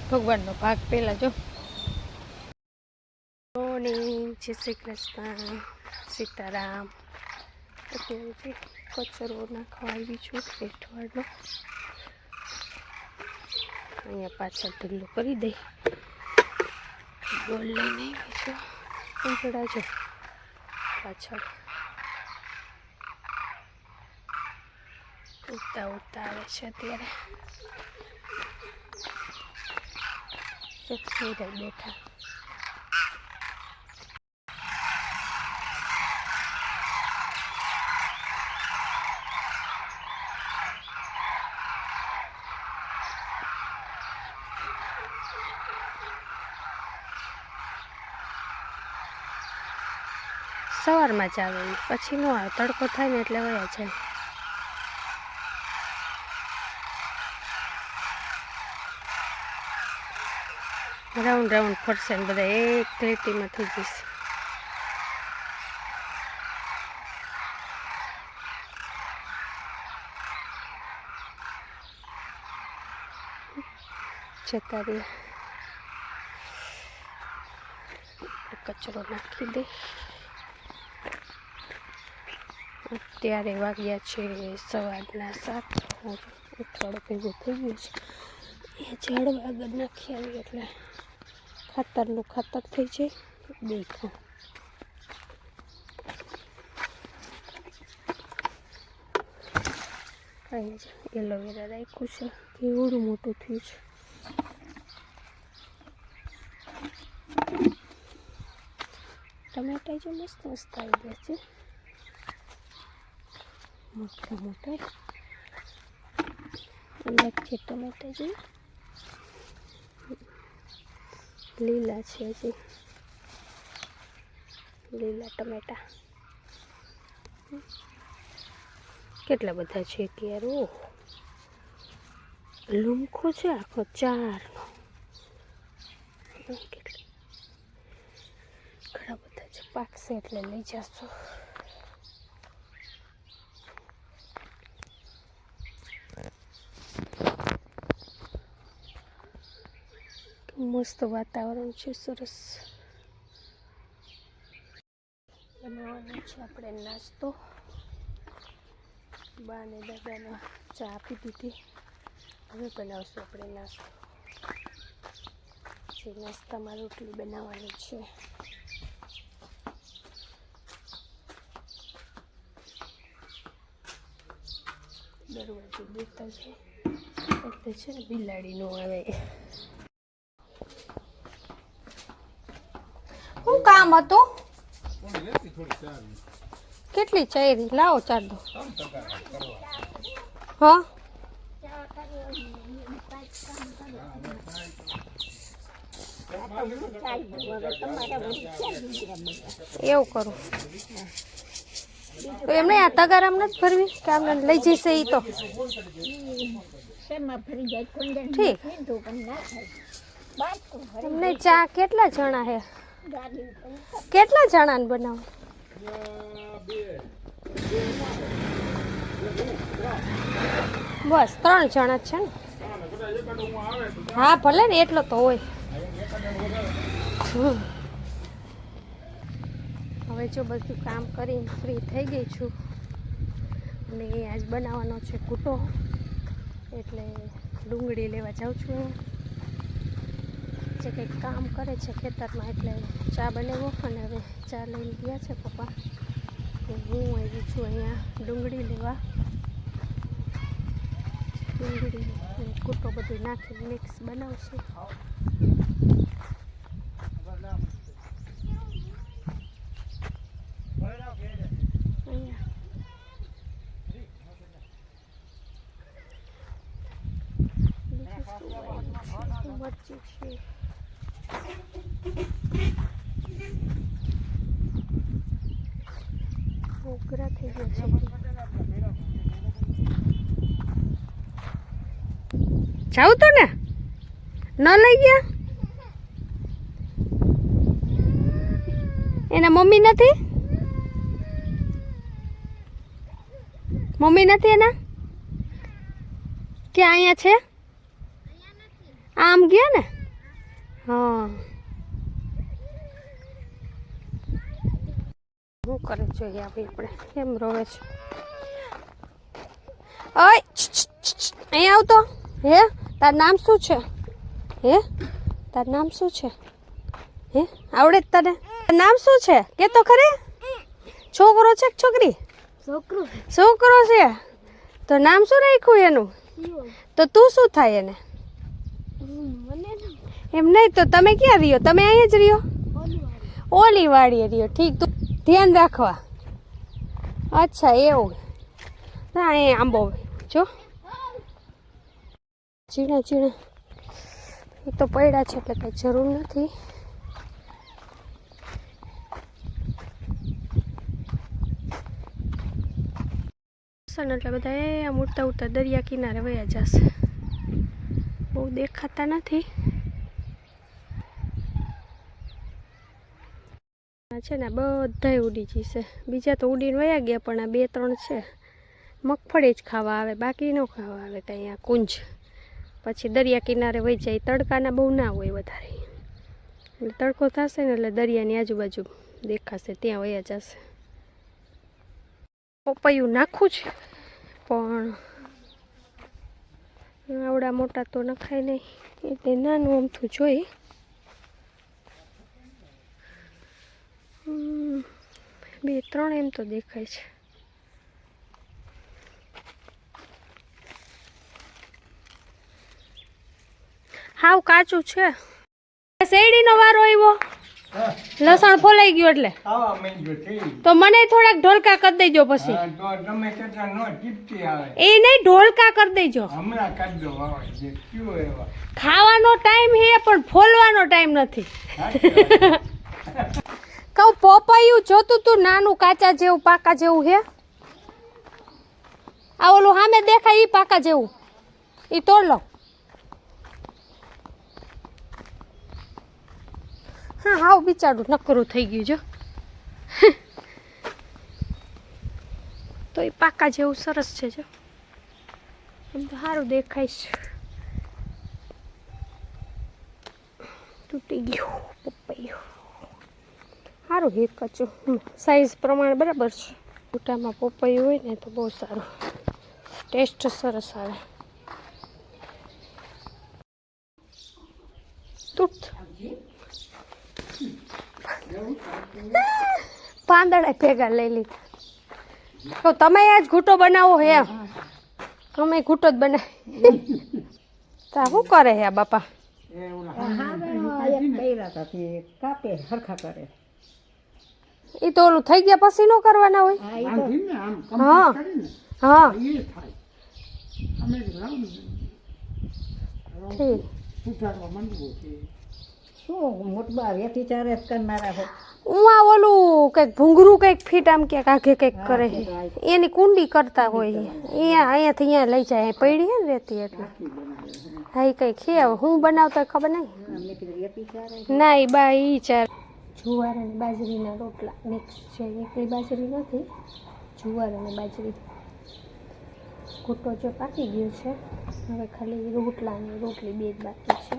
ભગવાનનો ભાગ પહેલા જો. મોર્નિંગ, જય શ્રી કૃષ્ણ, સીતારામ. અત્યારે કચરો નાખવા આવી છું હેઠવાડનો. અહીંયા પાછળ ઢીલો કરી દઈ. ડોલ લઈને આવી છું. ઉંઘડા જો પાછળ ઉડતા ઉડતા આવે છે અત્યારે. બેઠા સવારમાં જ આવે, પછી ન આવે. તડકો થાય ને એટલે વયા જાય. રાઉન્ડ રાઉન્ડ ફરશે ને બધા એક ક્રેટીમાં થઈ જશે. જતા રહે. કચરો નાખી દે. અત્યારે વાગ્યા છે 7:15. ઉઠવાડો ભેગો થઈ ગયો છે. એ ઝાડવા આગળ નાખી આવી એટલે ખાતરનું ખાતર થઈ જાય. દેખો એલોવેરા રાખ્યું છે, કેવડું મોટું થયું છે. ટમેટા જો મસ્ત મસ્ત આવી ગયા છે, મોટા મોટા. અલગ છે ટમેટા જો, લીલા છે હજી, લીલા ટમેટા. કેટલા બધા છે ત્યારે. ઓહ, લૂમખો છે આખો 4નો. ઘણા બધા છે. પાકશે એટલે લઈ જશું. મસ્ત વાતાવરણ છે, સરસ. બનાવવાનો છે આપણે નાસ્તો. બા ને દાદાને ચા આપી દીધી. હવે બનાવશું આપણે નાસ્તો. જે નાસ્તામાં રોટલી બનાવવાની છે. દરવાજો દેતા છે એટલે છે ને બિલાડી નો આવે. શું કામ હતું? કેટલી ચાયરી લાવો? 4 દો. હા, એવું કરું તો એમને આ તગાર આમ નથી ભરવી કે આમને લઈ જશે? એ તો ઠીક. તમને ચા કેટલા જણા હે? કેટલા જણાને બનાવો? બસ 3 જણા જ છે ને? હા ભલે ને, એટલો તો હોય. હવે જો બધું કામ કરીને ફ્રી થઈ ગઈ છું અને આજ બનાવવાનો છે કૂટો. એટલે ડુંગળી લેવા જાઉં છું. જે કંઈક કામ કરે છે ખેતરમાં એટલે ચા બનાવ્યો અને હવે ચા લઈને ગયા છે પપ્પા. હું આવી છું અહીંયા ડુંગળી લેવા. ડુંગળી અને કૂટો બધું નાખીને મિક્સ બનાવશું. મરચી છે, મોગરા થઈ ગયા છે. જાવ તો ને, ન લઈ ગયા? એના મમ્મી નથી? મમ્મી નથી એના? કે અહીંયા છે? આમ ગયા ને? હા. શું કરે જોઈએ આપણે કેમ રોવે છે? ઓય અહીં આવતો. હે તાર નામ શું છે? હે તાર નામ શું છે? હે આવડે જ તને? નામ શું છે કે તો ખરી? છોકરો છે કે છોકરી? છોકરો છે. તો નામ શું રાખ્યું એનું? તો તું શું થાય એને? એમ નહીં તો તમે ક્યાં રહ્યો? તમે અહીંયા જ રહ્યો? ઓલી વાડીએ રહ્યો. ઠીક, તું ધ્યાન રાખવા. અચ્છા એવું. ના અહીંયા આંબો જો ઝીણા ઝીણા એ તો પડ્યા છે એટલે કંઈ જરૂર નથી. એટલે બધા આમ ઉડતા ઉડતા દરિયા કિનારે વયા જશે. બહુ દેખાતા નથી. છે ને બધા ઉડી જશે. બીજા તો ઉડીને વયા ગયા પણ આ 2-3 છે. મગફળી જ ખાવા આવે, બાકી ન ખાવા આવે કંઈ. આ કુંજ પછી દરિયા કિનારે વહી જાય. તડકાના બહુ ના હોય વધારે, એટલે તડકો થશે ને એટલે દરિયાની આજુબાજુ દેખાશે, ત્યાં વયા જશે. પપૈયું નાખું છે પણ આવડા મોટા તો નખાય નહીં, એટલે નાનું અમથું જોઈ. 2-3 એમ તો દેખાય છે. હાવ કાચું છે. શેરડીનો વારો આવ્યો, લસણ ફોલાઈ ગયું એટલે તો મને થોડાક ઢોલકા કરી દેજો. પછી એ નહીં, ઢોલકા કરી દેજો. ખાવાનો ટાઈમ હે પણ ફોલવાનો ટાઈમ નથી. કહું પોપાયું જોતું તું નાનું કાચા જેવું પાકા જેવું હે. આ ઓલું સામે દેખાય ઈ પાકા જેવું, ઈ તોડ લો. હા હાવ બિચારું નકરું થઈ ગયું જો. તો એ પાકા જેવું સરસ છે જો, એમ તો સારું દેખાય છે. તૂટી ગયું પપૈયું. સારું હે કચું, સાઈઝ પ્રમાણે બરાબર છે. મોટામાં પપૈયું હોય ને તો બહુ સારું, ટેસ્ટ સરસ આવે. તૂટ પાંદડા ભેગા લઈ લીધા. તો તમે આજ ઘૂંટો બનાવો હે? અમે ઘૂંટો જ બનાવી. તા શું કરે હે બાપા? એ તો ઓલું થઈ ગયા પછી ન કરવાના હોય? હા હા ઠીક. ઉવા ઓલું કંઈક ભૂંગરું કંઈક ફીટ આમ ક્યાંક આઘે કંઈક કરે છે, એની કુંડી કરતા હોય. અહીંયાથી અહીંયા લઈ જાય, પડી હે ને રેતી એટલે. હા એ કંઈક છે, હું બનાવતા ખબર નહીં. ના એ બા એ ચાર જુવાર અને બાજરીના રોટલા મિક્સ છે. એકલી બાજરી નથી, જુવાર અને બાજરી. ઘૂંટો જો પાકી ગયો છે, હવે ખાલી રોટલા અને રોટલી 2 જ બાકી છે.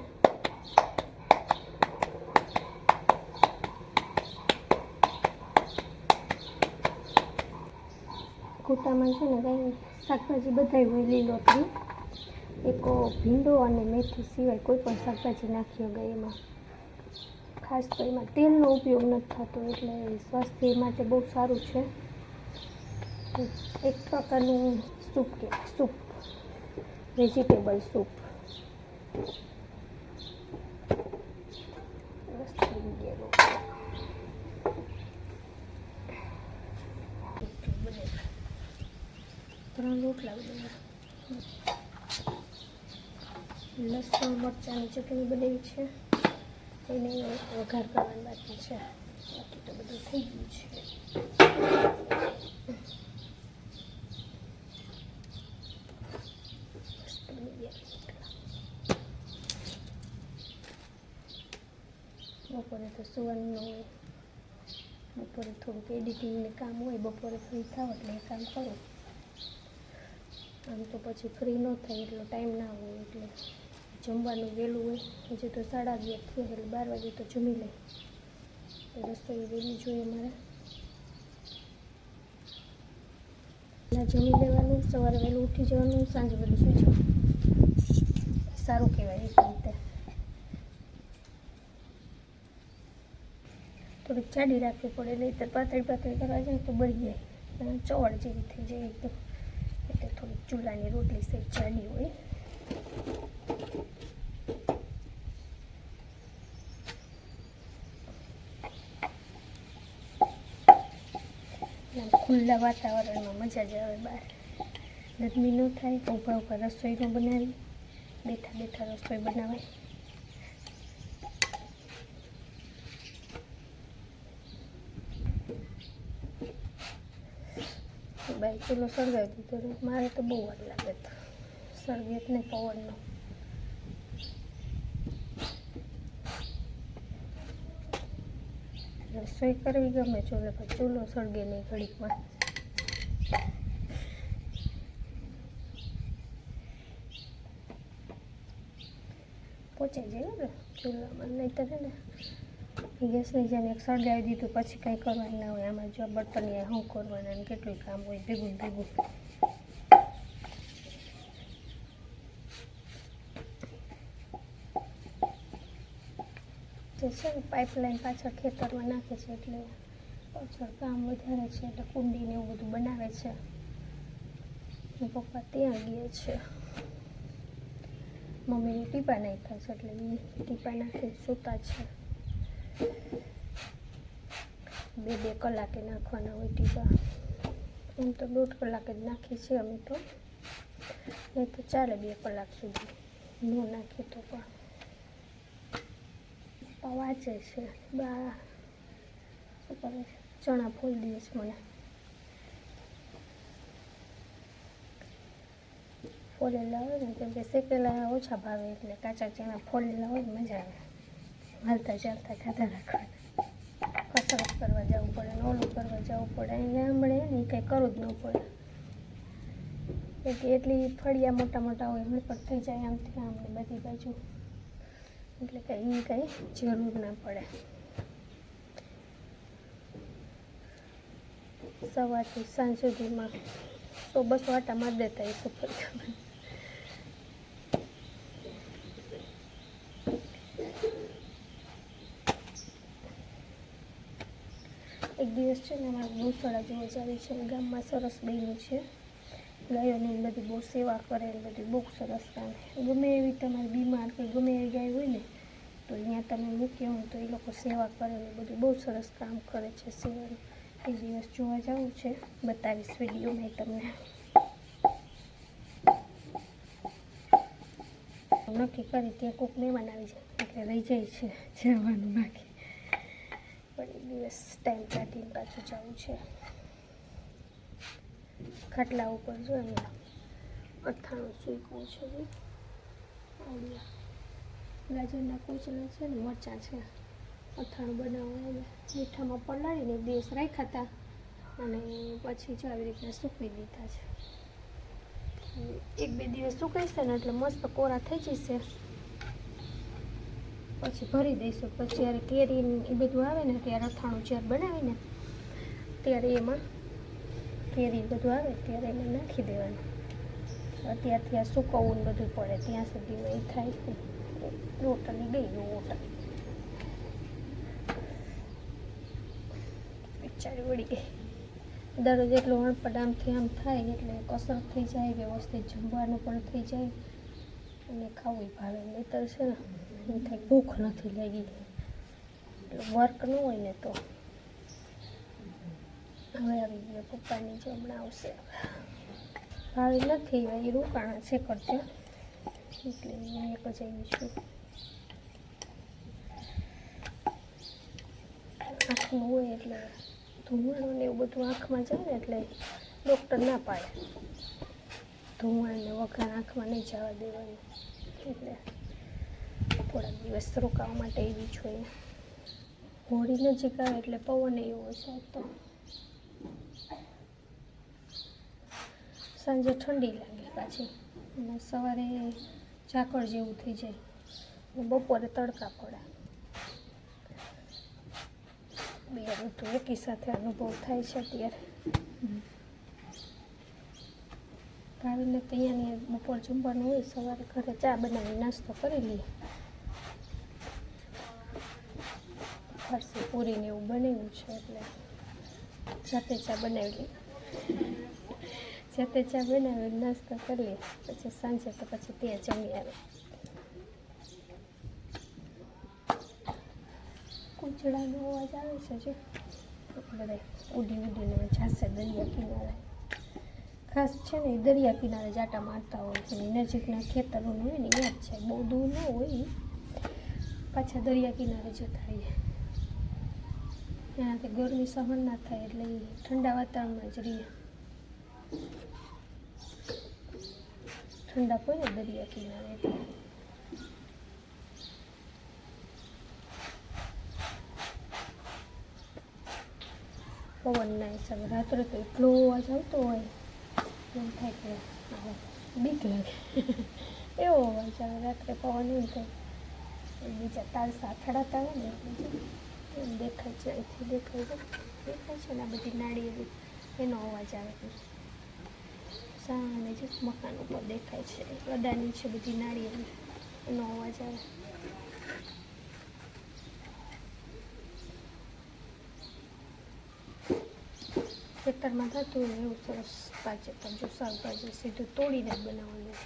ઘૂંટામાં છે ને કંઈ શાકભાજી બધાય હોય લીલોતરી. એક ભીંડો અને મેથી સિવાય કોઈ પણ શાકભાજી નાખી ગઈ એમાં. ખાસ તો એમાં તેલનો ઉપયોગ નથી થતો, એટલે સ્વાસ્થ્ય માટે બહુ સારું છે. એક પ્રકારનું સૂપ કે સૂપ, વેજીટેબલ સૂપ. રોટલા લસણ મરચાંની ચટણી બનાવી છે, એને વઘાર કરવાની બાકી છે. બાકી તો બધું થઈ ગયું છે. બપોરે તો સુવાનું ન હોય, બપોરે થોડુંક એડિટિંગનું કામ હોય. બપોરે ફ્રી થાવ એટલે એ કામ કરું. આમ તો પછી ફ્રી ન થાય એટલો ટાઈમ ના હોય, એટલે જમવાનું વહેલું હોય. હજી તો 11:30 થયા એટલે 12 વાગે તો જમી લે. રસોઈ વહેલી જોઈએ અમારે. જમી લેવાનું, સવારે વહેલું ઉઠી જવાનું, સાંજે વહેલું સૂઈ જવાનું. સારું કહેવાય એક રીતે. થોડીક જાડી રાખવી પડે, નહીંતર પાતળી કરવા જાય તો બળી જાય, ચવળ જેવી થઈ જાય એકદમ. એટલે થોડીક ચૂલાની રોટલી સહેજ જાડી હોય. ખુલ્લા વાતાવરણમાં મજા જ આવે. બહાર ગરમી ન થાય, ઊભા ઊભા રસોઈ ન બનાવી, બેઠા બેઠા રસોઈ બનાવાય. બાઈ ચૂલો સળગાવી દીધો. મારે તો બહુ વાર લાગે તો સળગે જ નહીં પવનનો. રસોઈ કરવી ગમે ચૂલે, પણ ચૂલો સળગે નહીં ઘડીકમાં. પહોંચાઈ જાય ને ચૂલામાં, નહીં તો ને ગેસની જેમ એક સળગાવી દીધું પછી કંઈ કરવાનું ના હોય. આમાં જો બર્તન શું કરવાના ને કેટલું કામ હોય ભેગું ભેગું. જે છે ને પાઇપલાઇન પાછળ ખેતરમાં નાખે છે એટલે પાછળ કામ વધારે છે. એટલે કુંડીને એવું બધું બનાવે છે. પપ્પા ત્યાં ગયા છે. મમ્મીને ટીપા નાખ્યા છે એટલે એ ટીપા નાખી સૂતા છે. 2-2 કલાકે નાખવાના હોય ટીપા. એમ તો 1.5 કલાકે જ નાખી છે અમે તો, નહીં તો ચાલે 2 કલાક સુધી ન નાખીએ તો. પણ પપ્પા વાંચે છે. બા શું કરે છે? ચણા ફોલી દે છે મને. ફોલેલા હોય ને, કેમ કે શેકેલા ઓછા ભાવે એટલે કાચા ચણા ફોલેલા હોય ને મજા આવે. હાલતા ચાલતા ખાધા રાખવાના. કસરત કરવા જવું પડે ને ઓલું કરવા જવું પડે. અહીંયા ગામડે ને એ કંઈ કરવું જ ન પડે. કે એટલી ફળિયા મોટા મોટા હોય હળપટ થઈ જાય આમથી આમને બધી બાજુ, એટલે કંઈ જરૂર ના પડે. સવારથી સાંજ સુધીમાં 100-200 આટા મારી દેતા એ સુપર. એક દિવસ છે ને અમારે ગૌશાળા જોવા જાવી છે. ગામમાં સરસ બન્યું છે. ગાયોની બધી બહુ સેવા કરે ને બધું બહુ સરસ કામ. ગમે એવી તમારે બીમાર કે ગમે એવી ગાય હોય ને તો અહીંયા તમે મૂક્યો હોય તો એ લોકો સેવા કરે ને બધું બહુ સરસ કામ કરે છે સેવાનું. એક દિવસ જોવા જવું છે, બતાવીશ વિડીયોમાં તમને. નક્કી કરી ત્યાં કોઈક મહેમાન આવી જાય એટલે રહી જાય છે જવાનું બાકી. પણ એક દિવસ ટાઈમ કાઢીને પાછું જવું છે. ખાટલા ઉપર જો અહીંયા 98 સૂકવું છે. ગાજરના કોચલા છે ને મરચાં છે. 98 બનાવવા મીઠામાં પલાળીને 1 દિવસ રાખ્યા હતા અને પછી જો આવી રીતના સૂકવી દીધા છે. 1-2 દિવસ સુકાઈશે ને એટલે મસ્ત કોરા થઈ જશે. પછી ભરી દઈશું. પછી જ્યારે કેરી એ બધું આવે ને ત્યારે અથાણું જ્યારે બનાવીને ત્યારે એમાં કેરી બધું આવે ત્યારે એમાં નાખી દેવાનું. અત્યારથી આ સુકવવું ને બધું પડે ત્યાં સુધીમાં એ થાય. રોટલી ગઈ રોટલી બિચારી વળી ગઈ. દરરોજ એટલું હળપટ આમથી આમ થાય એટલે કસરત થઈ જાય, વ્યવસ્થિત જમવાનું પણ થઈ જાય અને ખાવું ભાવે. નહીંતર છે ને એમ થાય ભૂખ નથી લાગી. એટલે વર્ક ન હોય ને તો. હવે આવી ગયો પપ્પાની જે હમણાં આવશે. ભાવે નથી એ રોકાણા છે કરજો એટલે હું એક જ આવી છું. આંખનું હોય એટલે ધુમાડો ને એવું બધું આંખમાં જાય ને એટલે ડૉક્ટર ના પાડે ધુમાડને વગર આંખમાં નહીં જવા દેવાનું. એટલે થોડાક દિવસ રોકાવા માટે એવી જોઈએ. હોળી નજીક આવે એટલે પવન એવો છે તો સાંજે ઠંડી લાગે પાછી અને સવારે ઝાકળ જેવું થઈ જાય ને બપોરે તડકા પડે. બે ઋતુ એકી સાથે અનુભવ થાય છે અત્યારે. ભાવીને તો અહીંયાની બપોર જમવાનું હોય, સવારે ઘરે ચા બનાવી નાસ્તો કરી લઈએ. ફરસી પૂરીને એવું બનાવ્યું છે એટલે જાતે ચા બનાવી લઈએ. જાતે ચા બનાવી નાસ્તો કરીએ, પછી સાંજે તો પછી ત્યાં જમી આવે. કૂચડાનો અવાજ આવે છે જો બધા ઉડીને જાશે દરિયા કિનારે. ખાસ છે ને એ દરિયા કિનારે જાટા મારતા હોય છે, નજીકના ખેતરોનું હોય ને યાદ છે, બહુ દૂર ન હોય, પાછા દરિયા કિનારે જતા રહીએ. એનાથી ગરમી સહન ના થાય એટલે એ ઠંડા વાતાવરણમાં જ રહીએ. ઠંડા પડે દરિયા કિનારે એટલે. પવનના હિસાબે રાત્રે તો એટલો અવાજ આવતો હોય એમ થાય કે બીક લાગે. એવો અવાજ આવે રાત્રે પવન એમ થાય બીજા તારસા અથડાતા હોય ને એમ દેખાય છે. અહીંથી દેખાય છે ને આ બધી નાળિયેરી એનો અવાજ આવે. સામે જે મકાન ઉપર દેખાય છે અદાની છે બધી નાળિયેરી, એનો અવાજ આવે. ખેતરમાં થતું હોય એવું સરસ તાજે જો શાકભાજી સીધું તોડીને જ બનાવવાનું,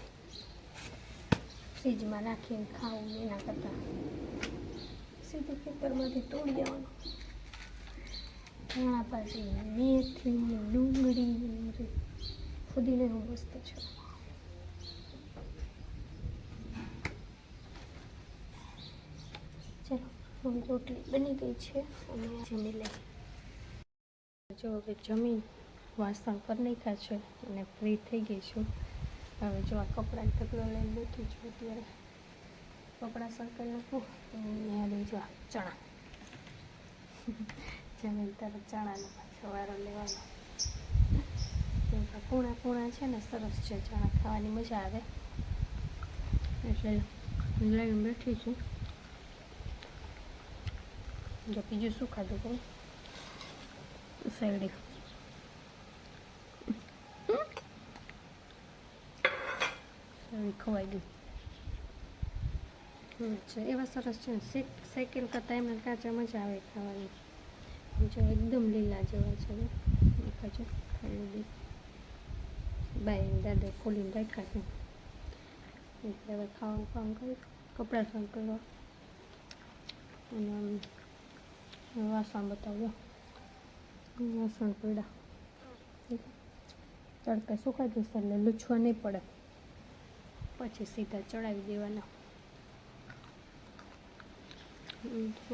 ફ્રીજમાં નાખીને ખાવું એના કરતાં સીધું ખેતરમાંથી તોડી આવવાનું. ધાણા ભાજી, મેથી, ડુંગળી, ફુદીનો એવું મસ્ત છે. ચાલો હવે રોટલી બની ગઈ છે અને જમી લઈ. જો હવે જમીન વાસણ કરી નાખ્યા છે અને ફ્રી થઈ ગઈ છું. હવે જો આ કપડાં ઢગલો લઈને બેઠી છું. અત્યારે કપડાં સરકારી નાખું અને જો ચણા જમીન તરફ ચણાનો પાછો વારો લેવાનો. કૂણા છે ને સરસ છે, ચણા ખાવાની મજા આવે એટલે લઈને બેઠી છું. જો બીજું શું ખાધું કહું, શેરડી ખવાઈ ગયું છે. એવા સરસ છે ને સાયકલ કરતાં એમને કાચા મજા આવે ખાવાની. જો એકદમ લીલા જેવા છે. ખાજો ખાઈ લીધી. બાય દાદા ખોલીને રાખ્યા છે એટલે હવે ખાવાનું કામ કરી કપડાં કામ કરવા અને વાસણ બતાવજો. વાસણ પડ્યા તડકે સુકાઈ જશે એટલે લૂછવા નહીં પડે, પછી સીધા ચડાવી દેવાના.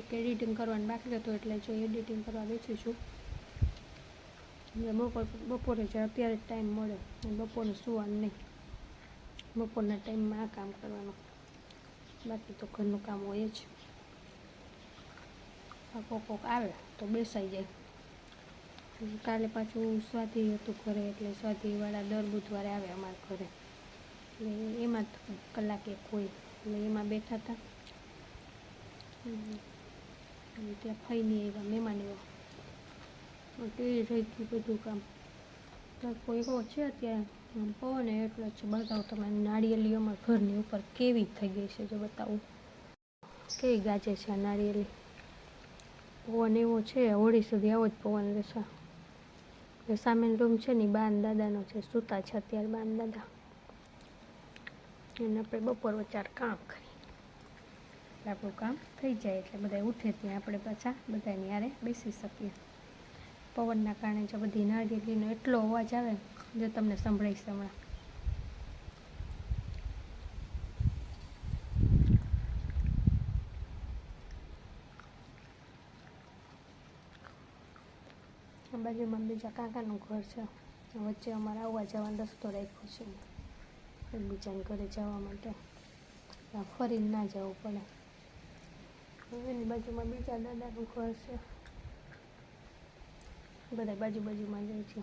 કે એડિટિંગ કરવાનું બાકી હતું એટલે જો એડિટિંગ કરવા બેસી છું. બપોરે જ અત્યારે ટાઈમ મળે, બપોરે સુવાનું નહીં, બપોરના ટાઈમમાં આ કામ કરવાનું, બાકી તો ઘરનું કામ હોય જ. કોક આવે તો બેસાઈ જાય. કાલે પાછું સ્વાધ્યાય હતું ઘરે એટલે સ્વાધ્યાયવાળા દર બુધવારે આવે અમારા ઘરે, એટલે એમાં કલાક એક હોય એટલે એમાં બેઠા હતા. ત્યાં ફઈને એવા મહેમાન એવા તે રહી ગયું બધું કામ. કોઈ એવો છે અત્યારે પવન એટલો છે. બતાવું તમારે નાળિયેરી અમારા ઘરની ઉપર કેવી થઈ ગઈ છે, જો બતાવું કેવી ગાજે છે આ નાળિયેરી. પવન એવો છે હોળી સુધી આવો જ પવન રહેશે. સામેનો રૂમ છે ને બાન દાદાનો છે, સૂતા છે અત્યારે બાન દાદા. એને આપણે બપોર વચાર કામ કરીએ એટલે આપણું કામ થઈ જાય એટલે બધા ઉઠે ત્યાં આપણે પાછા બધાની હારે બેસી શકીએ. પવનના કારણે જો બધી નાળિયેરીનો એટલો અવાજ આવે જો તમને સંભળાઈશ હમણાં. બાજુમાં બીજા કાકાનું ઘર છે, વચ્ચે અમારે આવવા જવાનો રસ્તો રાખ્યો છે એકબીજાને ઘરે જવા માટે, ફરીને ના જવું પડે. એની બાજુમાં બીજા દાદાનું ઘર છે, બધા બાજુમાં જાય છે.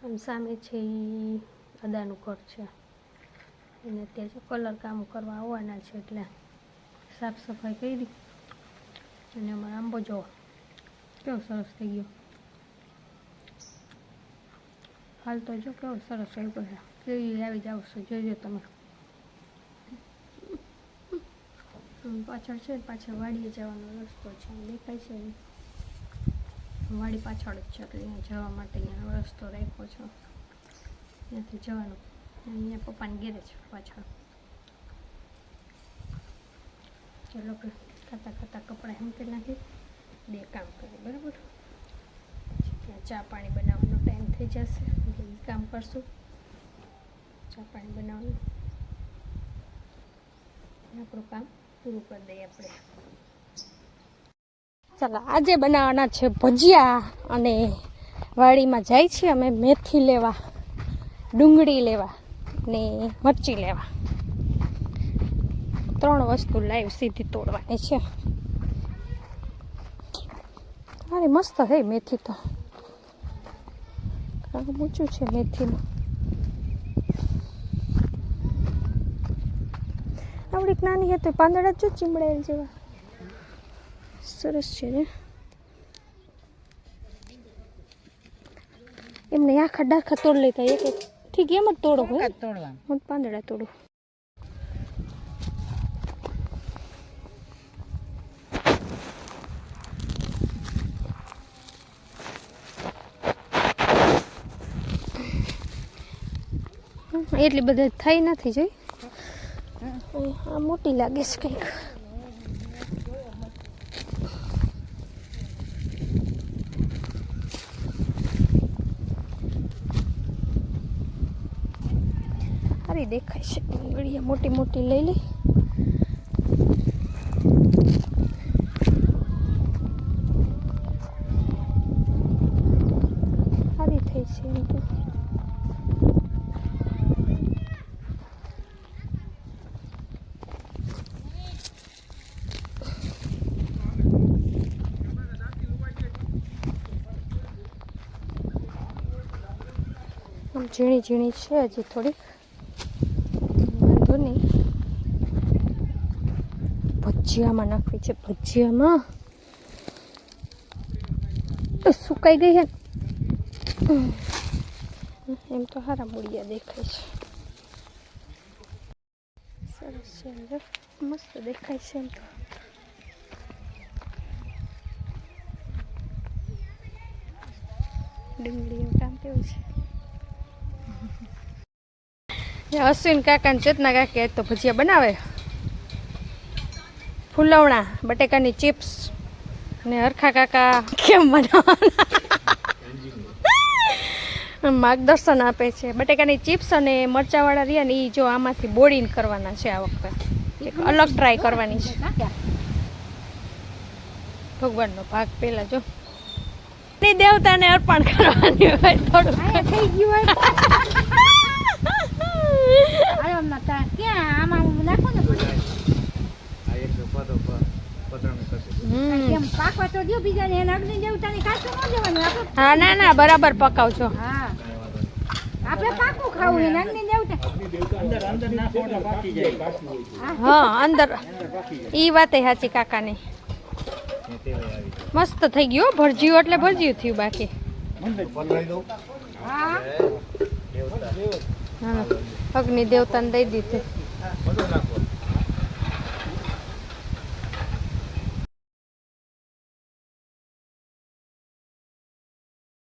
આમ સામે છે એ અદાનું ઘર છે, એને અત્યારે જો કલર કામ કરવા આવવાના છે એટલે સાફ સફાઈ કરી. અને અમારો આંબો જો કેવો સરસ થઈ ગયો. હાલ તો જો કેવો સરસ થઈ ગયો છે. કેવી આવી જાવ છો જોજો તમે. પાછળ છે, પાછળ વાડીએ જવાનો રસ્તો છે, દેખાય છે ને? વાડી પાછળ જ છે એટલે અહીંયા જવા માટે અહીંયા રસ્તો રાખ્યો છે. ત્યાંથી જવાનું. અહીંયા પપ્પાને ઘેરે છે પાછળ. ચલો ખાતા ખાતા કપડાં મૂકી નાખી, બે કામ કરીએ બરાબર. પછી ત્યાં ચા પાણી બનાવવાનો ટાઈમ થઈ જશે એટલે એ કામ કરશું. ચા પાણી બનાવવાનું આપણું કામ પૂરું કરી દઈએ આપણે. ચાલો આજે બનાવવાના છે ભજીયા અને વાડીમાં જાય છીએ અમે મેથી લેવા, ડુંગળી લેવા ને મરચી લેવા. 3 વસ્તુ લાઈવ સીધી તોડવાની છે. અરે મસ્ત હે મેથી તો, ઊંચું છે મેથીનું. આવડીક નાની હતી પાંદડા જો ચીમડાયેલ જેવા સરસ છે ને. એમને આખા ડાખા તોડ લેતા એક એક. ઠીક એમ જ તોડો હોય, હું પાંદડા તોડું. એટલી બધી થઈ નથી જોઈ. આ મોટી લાગે છે કંઈક. સારી દેખાય છે ડુંગળી, મોટી મોટી લઈ લઈ. સારી થઈ છે એમ તો. ઝીણી ઝીણી છે હજી થોડીક, વાંધો નહીં. ભજીયામાં નાખવી છે. ભજીયામાં સુકાઈ ગઈ છે એમ તો સારા મૂળિયા દેખાય છે. સરસ છે, મસ્ત દેખાય છે એમ તો. ડુંગળીનું કામ કેવું છે. અશ્વિન કાકા ને ચેતના કાકી આજ તો ભજીયા બનાવે. ફૂલવણા, બટેકાની ચિપ્સ ને હરખા કાકા કેમ બનાવવાના માર્ગદર્શન આપે છે. બટેકાની ચિપ્સ અને મરચાવાળા રહ્યા ને એ જો આમાંથી બોળીને કરવાના છે આ વખતે. એક અલગ ટ્રાય કરવાની છે. ભગવાનનો ભાગ પેલા જો દેવતાને અર્પણ કરવાની હોય થોડું થઈ ગયું હોય. હા ના ના બરાબર પકાવજો. હા અંદર ઈ વાતે સાચી કાકાની. મસ્ત થઈ ગયું ભરજીયું એટલે ભરજીયું થયું. બાકી અગ્નિ દેવતાને દઈ દીધું.